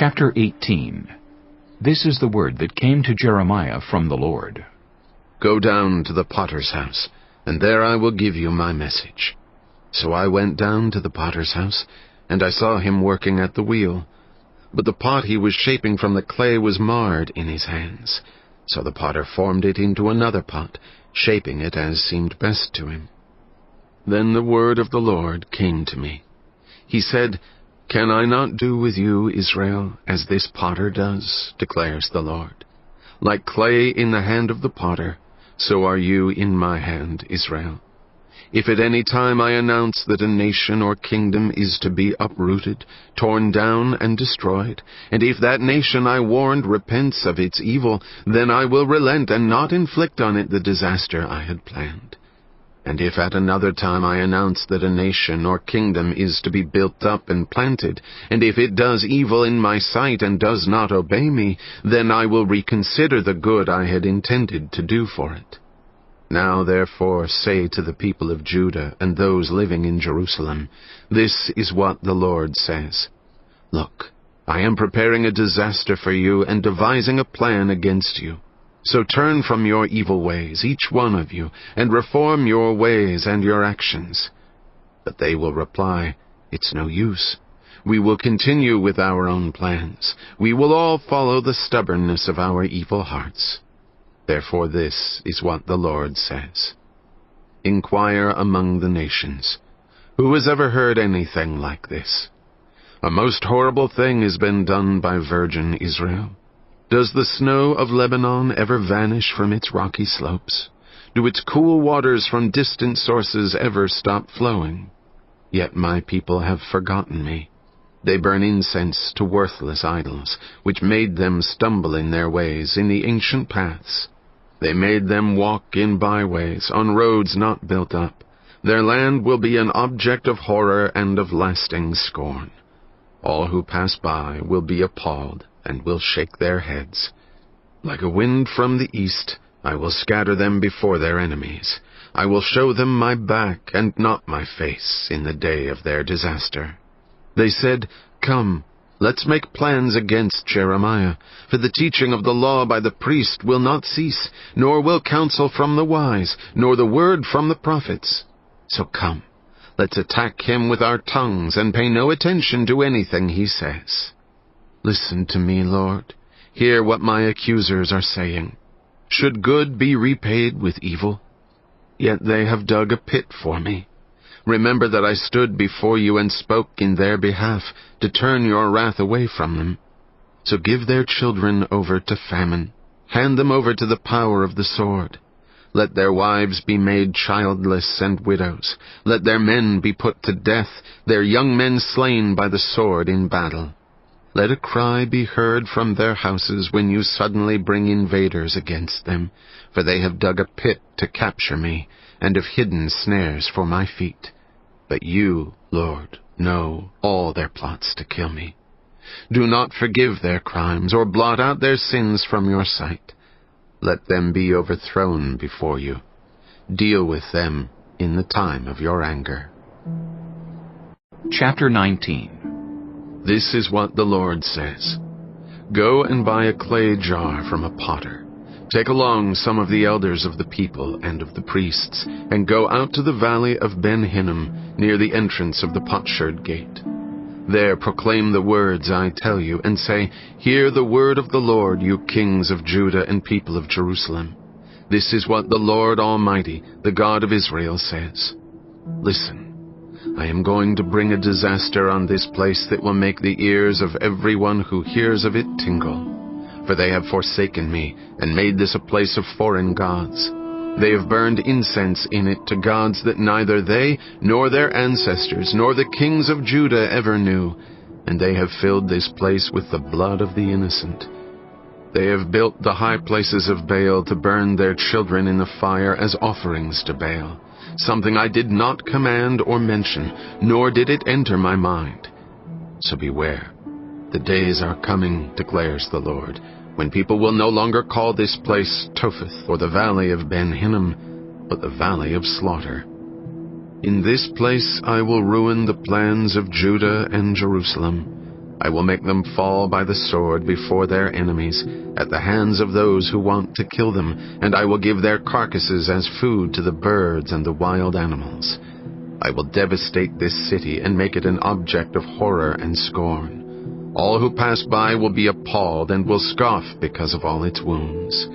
Chapter 18. This is the word that came to Jeremiah from the Lord. Go down to the potter's house, and there I will give you my message. So I went down to the potter's house, and I saw him working at the wheel. But the pot he was shaping from the clay was marred in his hands. So the potter formed it into another pot, shaping it as seemed best to him. Then the word of the Lord came to me. He said, Can I not do with you, Israel, as this potter does, declares the Lord? Like clay in the hand of the potter, so are you in my hand, Israel. If at any time I announce that a nation or kingdom is to be uprooted, torn down and destroyed, and if that nation I warned repents of its evil, then I will relent and not inflict on it the disaster I had planned. And if at another time I announce that a nation or kingdom is to be built up and planted, and if it does evil in my sight and does not obey me, then I will reconsider the good I had intended to do for it. Now therefore say to the people of Judah and those living in Jerusalem, This is what the Lord says. Look, I am preparing a disaster for you and devising a plan against you. So turn from your evil ways, each one of you, and reform your ways and your actions. But they will reply, It's no use. We will continue with our own plans. We will all follow the stubbornness of our evil hearts. Therefore this is what the Lord says. Inquire among the nations. Who has ever heard anything like this? A most horrible thing has been done by virgin Israel. Does the snow of Lebanon ever vanish from its rocky slopes? Do its cool waters from distant sources ever stop flowing? Yet my people have forgotten me. They burn incense to worthless idols, which made them stumble in their ways in the ancient paths. They made them walk in byways, on roads not built up. Their land will be an object of horror and of lasting scorn. All who pass by will be appalled and will shake their heads. Like a wind from the east, I will scatter them before their enemies. I will show them my back and not my face in the day of their disaster. They said, Come, let's make plans against Jeremiah, for the teaching of the law by the priest will not cease, nor will counsel from the wise, nor the word from the prophets. So come, let's attack him with our tongues and pay no attention to anything he says. Listen to me, Lord. Hear what my accusers are saying. Should good be repaid with evil? Yet they have dug a pit for me. Remember that I stood before you and spoke in their behalf, to turn your wrath away from them. So give their children over to famine. Hand them over to the power of the sword. Let their wives be made childless and widows. Let their men be put to death, their young men slain by the sword in battle. Let a cry be heard from their houses when you suddenly bring invaders against them, for they have dug a pit to capture me, and have hidden snares for my feet. But you, Lord, know all their plots to kill me. Do not forgive their crimes or blot out their sins from your sight. Let them be overthrown before you. Deal with them in the time of your anger. Chapter 19. This is what the Lord says. Go and buy a clay jar from a potter. Take along some of the elders of the people and of the priests, and go out to the valley of Ben Hinnom, near the entrance of the potsherd gate. There proclaim the words I tell you, and say, Hear the word of the Lord, you kings of Judah and people of Jerusalem. This is what the Lord Almighty, the God of Israel, says. Listen. I am going to bring a disaster on this place that will make the ears of everyone who hears of it tingle. For they have forsaken me, and made this a place of foreign gods. They have burned incense in it to gods that neither they, nor their ancestors, nor the kings of Judah ever knew, and they have filled this place with the blood of the innocent. They have built the high places of Baal to burn their children in the fire as offerings to Baal, something I did not command or mention, nor did it enter my mind. So beware. The days are coming, declares the Lord, when people will no longer call this place Topheth or the valley of Ben Hinnom, but the valley of slaughter. In this place I will ruin the plans of Judah and Jerusalem. I will make them fall by the sword before their enemies, at the hands of those who want to kill them, and I will give their carcasses as food to the birds and the wild animals. I will devastate this city and make it an object of horror and scorn. All who pass by will be appalled and will scoff because of all its wounds.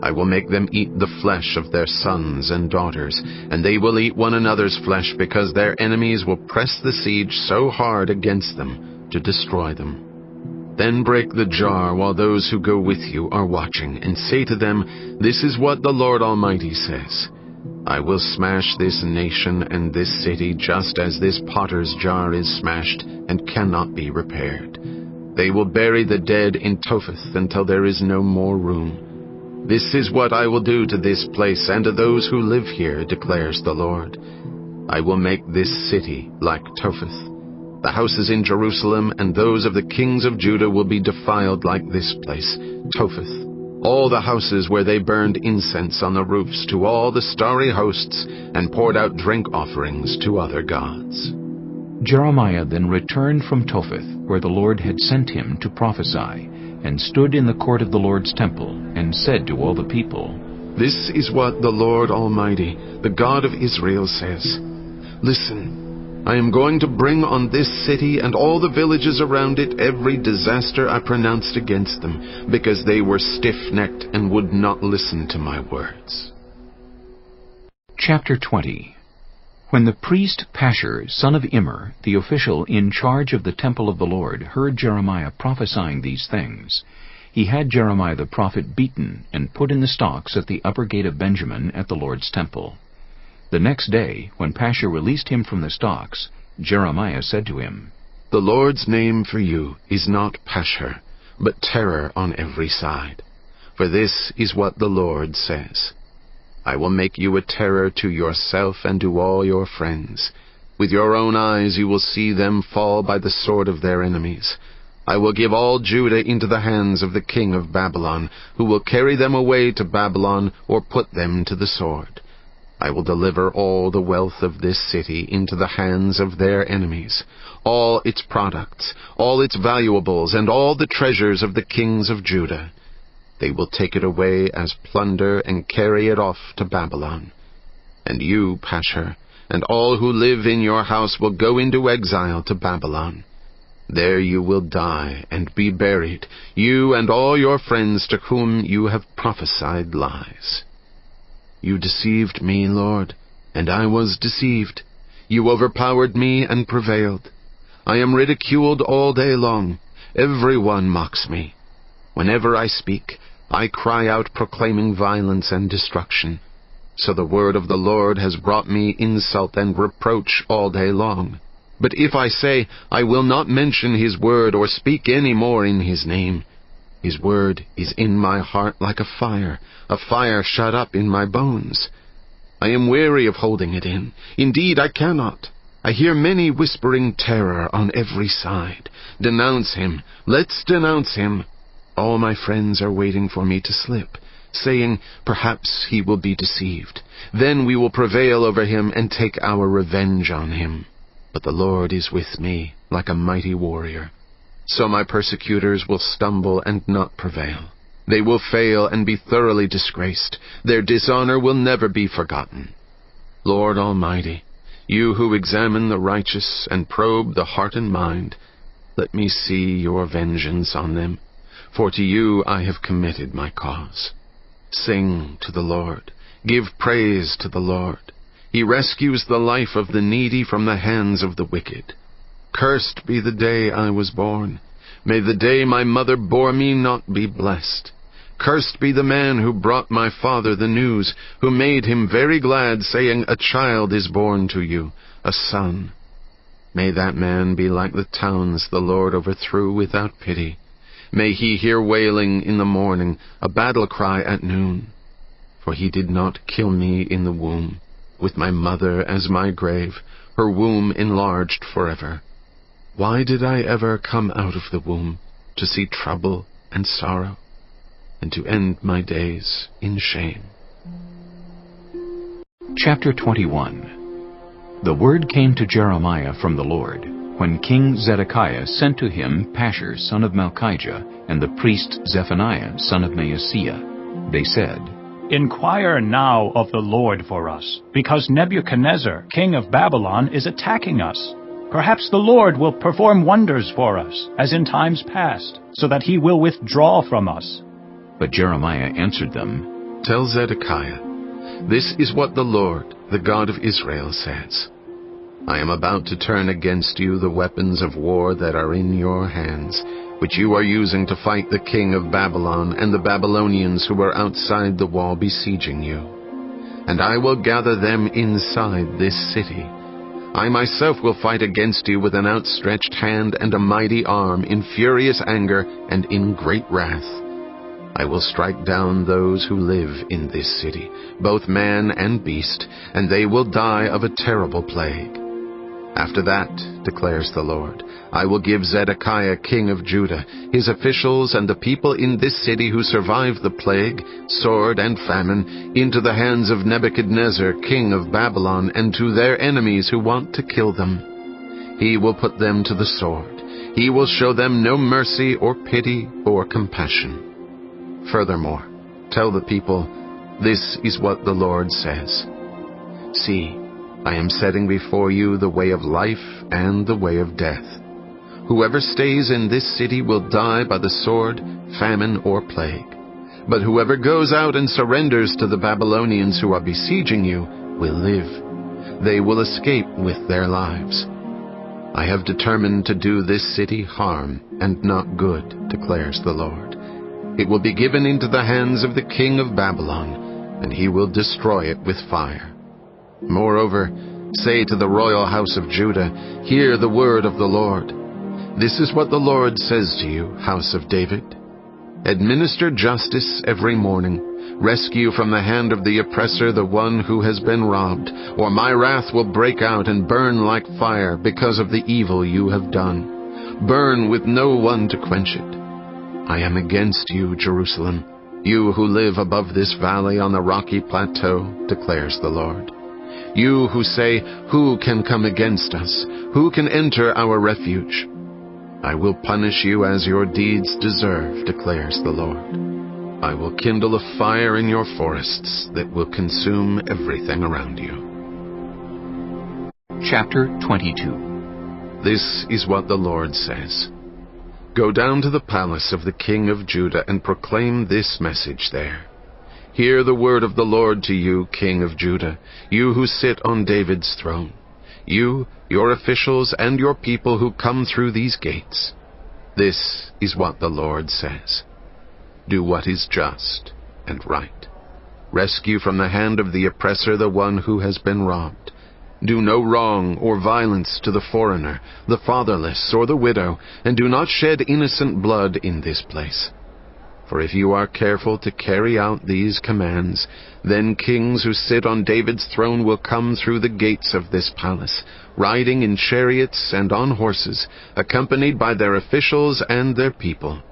I will make them eat the flesh of their sons and daughters, and they will eat one another's flesh because their enemies will press the siege so hard against them to destroy them. Then break the jar while those who go with you are watching, and say to them, "This is what the Lord Almighty says. I will smash this nation and this city just as this potter's jar is smashed and cannot be repaired. They will bury the dead in Topheth until there is no more room. This is what I will do to this place and to those who live here, declares the Lord. I will make this city like Topheth. The houses in Jerusalem and those of the kings of Judah will be defiled like this place, Topheth. All the houses where they burned incense on the roofs to all the starry hosts and poured out drink offerings to other gods." Jeremiah then returned from Topheth, where the Lord had sent him to prophesy, and stood in the court of the Lord's temple, and said to all the people, "This is what the Lord Almighty, the God of Israel, says. Listen, I am going to bring on this city and all the villages around it every disaster I pronounced against them, because they were stiff-necked and would not listen to my words." Chapter 20. When the priest Pashur, son of Immer, the official in charge of the temple of the Lord, heard Jeremiah prophesying these things, he had Jeremiah the prophet beaten and put in the stocks at the upper gate of Benjamin at the Lord's temple. The next day, when Pashur released him from the stocks, Jeremiah said to him, "The Lord's name for you is not Pashur, but terror on every side. For this is what the Lord says. I will make you a terror to yourself and to all your friends. With your own eyes you will see them fall by the sword of their enemies. I will give all Judah into the hands of the king of Babylon, who will carry them away to Babylon or put them to the sword. I will deliver all the wealth of this city into the hands of their enemies, all its products, all its valuables, and all the treasures of the kings of Judah. They will take it away as plunder and carry it off to Babylon. And you, Pashur, and all who live in your house will go into exile to Babylon. There you will die and be buried, you and all your friends to whom you have prophesied lies. You deceived me, Lord, and I was deceived. You overpowered me and prevailed. I am ridiculed all day long. Everyone mocks me. Whenever I speak, I cry out proclaiming violence and destruction. So the word of the Lord has brought me insult and reproach all day long. But if I say, I will not mention his word or speak any more in his name, his word is in my heart like a fire shut up in my bones. I am weary of holding it in. Indeed, I cannot. I hear many whispering terror on every side. Denounce him. Let's denounce him. All my friends are waiting for me to slip, saying, perhaps he will be deceived. Then we will prevail over him and take our revenge on him. But the Lord is with me like a mighty warrior. So my persecutors will stumble and not prevail. They will fail and be thoroughly disgraced. Their dishonor will never be forgotten. Lord Almighty, you who examine the righteous and probe the heart and mind, let me see your vengeance on them, for to you I have committed my cause. Sing to the Lord. Give praise to the Lord. He rescues the life of the needy from the hands of the wicked. Cursed be the day I was born. May the day my mother bore me not be blessed. Cursed be the man who brought my father the news, who made him very glad, saying, a child is born to you, a son. May that man be like the towns the Lord overthrew without pity. May he hear wailing in the morning, a battle cry at noon. For he did not kill me in the womb, with my mother as my grave, her womb enlarged forever. Why did I ever come out of the womb to see trouble and sorrow, and to end my days in shame? Chapter 21. The word came to Jeremiah from the Lord, when King Zedekiah sent to him Pashur son of Malchijah and the priest Zephaniah son of Maaseiah. They said, "Inquire now of the Lord for us, because Nebuchadnezzar, king of Babylon, is attacking us. Perhaps the Lord will perform wonders for us, as in times past, so that he will withdraw from us." But Jeremiah answered them, Tell Zedekiah, this is what the Lord, the God of Israel, says. I am about to turn against you the weapons of war that are in your hands, which you are using to fight the king of Babylon and the Babylonians who are outside the wall besieging you. And I will gather them inside this city. I myself will fight against you with an outstretched hand and a mighty arm, in furious anger and in great wrath. I will strike down those who live in this city, both man and beast, and they will die of a terrible plague. After that, declares the Lord, I will give Zedekiah king of Judah, his officials, and the people in this city who survived the plague, sword, and famine, into the hands of Nebuchadnezzar king of Babylon, and to their enemies who want to kill them. He will put them to the sword. He will show them no mercy or pity or compassion. Furthermore, tell the people, this is what the Lord says. See, I am setting before you the way of life and the way of death. Whoever stays in this city will die by the sword, famine, or plague. But whoever goes out and surrenders to the Babylonians who are besieging you will live. They will escape with their lives. I have determined to do this city harm and not good, declares the Lord. It will be given into the hands of the king of Babylon, and he will destroy it with fire. Moreover, say to the royal house of Judah, hear the word of the Lord. This is what the Lord says to you, house of David. Administer justice every morning. Rescue from the hand of the oppressor the one who has been robbed, or my wrath will break out and burn like fire because of the evil you have done. Burn with no one to quench it. I am against you, Jerusalem, you who live above this valley on the rocky plateau, declares the Lord. You who say, who can come against us? Who can enter our refuge? I will punish you as your deeds deserve, declares the Lord. I will kindle a fire in your forests that will consume everything around you. Chapter 22. This is what the Lord says. Go down to the palace of the king of Judah and proclaim this message there. Hear the word of the Lord to you, king of Judah, you who sit on David's throne, you, your officials, and your people who come through these gates. This is what the Lord says. Do what is just and right. Rescue from the hand of the oppressor the one who has been robbed. Do no wrong or violence to the foreigner, the fatherless, or the widow, and do not shed innocent blood in this place. For if you are careful to carry out these commands, then kings who sit on David's throne will come through the gates of this palace, riding in chariots and on horses, accompanied by their officials and their people.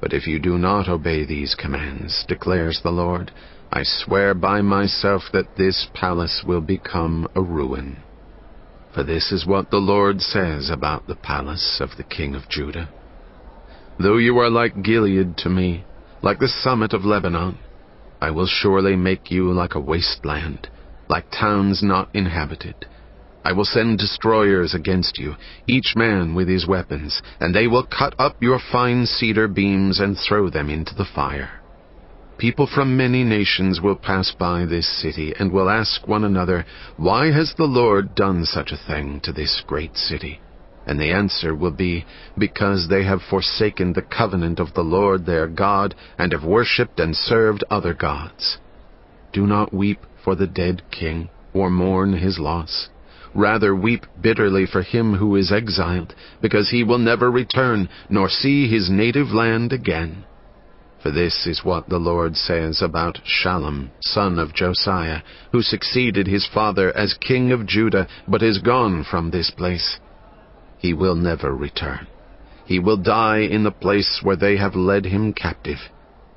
But if you do not obey these commands, declares the Lord, I swear by myself that this palace will become a ruin. For this is what the Lord says about the palace of the king of Judah. Though you are like Gilead to me, like the summit of Lebanon, I will surely make you like a wasteland, like towns not inhabited. I will send destroyers against you, each man with his weapons, and they will cut up your fine cedar beams and throw them into the fire. People from many nations will pass by this city and will ask one another, why has the Lord done such a thing to this great city? And the answer will be, because they have forsaken the covenant of the Lord their God, and have worshipped and served other gods. Do not weep for the dead king, or mourn his loss. Rather weep bitterly for him who is exiled, because he will never return, nor see his native land again. For this is what the Lord says about Shallum, son of Josiah, who succeeded his father as king of Judah, but is gone from this place. He will never return. He will die in the place where they have led him captive.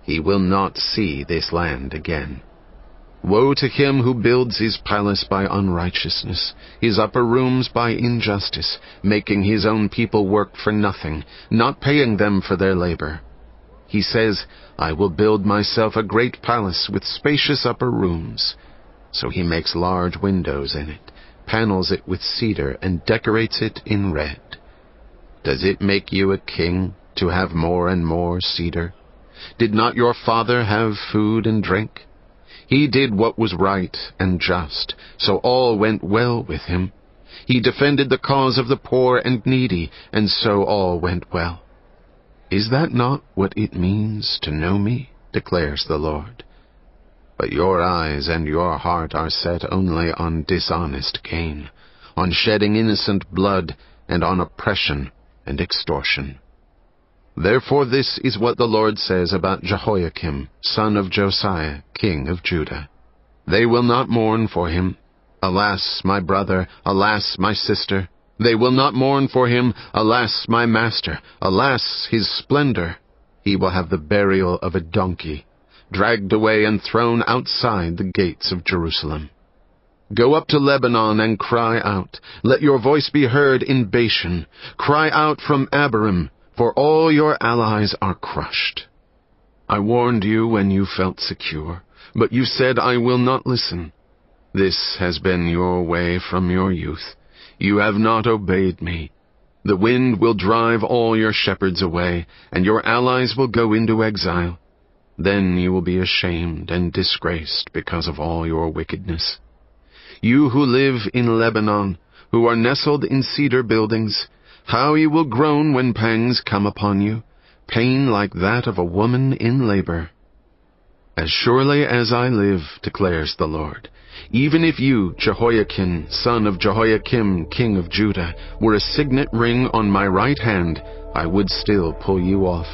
He will not see this land again. Woe to him who builds his palace by unrighteousness, his upper rooms by injustice, making his own people work for nothing, not paying them for their labor. He says, I will build myself a great palace with spacious upper rooms. So he makes large windows in it, panels it with cedar, and decorates it in red. Does it make you a king to have more and more cedar? Did not your father have food and drink? He did what was right and just, so all went well with him. He defended the cause of the poor and needy, and so all went well. Is that not what it means to know me, declares the Lord? But your eyes and your heart are set only on dishonest gain, on shedding innocent blood, and on oppression and extortion. Therefore this is what the Lord says about Jehoiakim, son of Josiah, king of Judah. They will not mourn for him. Alas, my brother, alas, my sister. They will not mourn for him. Alas, my master, alas, his splendor. He will have the burial of a donkey, dragged away and thrown outside the gates of Jerusalem. Go up to Lebanon and cry out. Let your voice be heard in Bashan. Cry out from Abarim, for all your allies are crushed. I warned you when you felt secure, but you said, I will not listen. This has been your way from your youth. You have not obeyed me. The wind will drive all your shepherds away, and your allies will go into exile. Then you will be ashamed and disgraced because of all your wickedness. You who live in Lebanon, who are nestled in cedar buildings, how you will groan when pangs come upon you, pain like that of a woman in labor. As surely as I live, declares the Lord, even if you, Jehoiakim, son of Jehoiakim, king of Judah, were a signet ring on my right hand, I would still pull you off.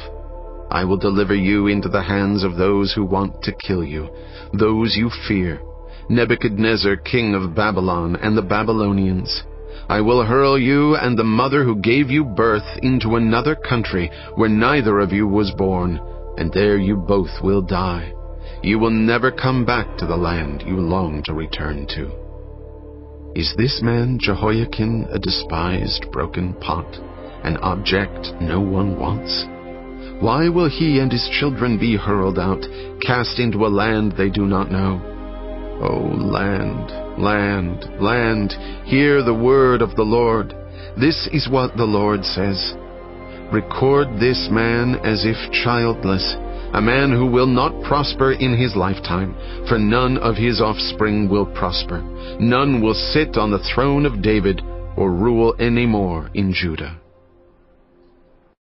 I will deliver you into the hands of those who want to kill you, those you fear, Nebuchadnezzar, king of Babylon, and the Babylonians. I will hurl you and the mother who gave you birth into another country where neither of you was born, and there you both will die. You will never come back to the land you long to return to. Is this man Jehoiakim a despised broken pot, an object no one wants? Why will he and his children be hurled out, cast into a land they do not know? O land, land, land, hear the word of the Lord. This is what the Lord says. Record this man as if childless, a man who will not prosper in his lifetime, for none of his offspring will prosper. None will sit on the throne of David or rule any more in Judah.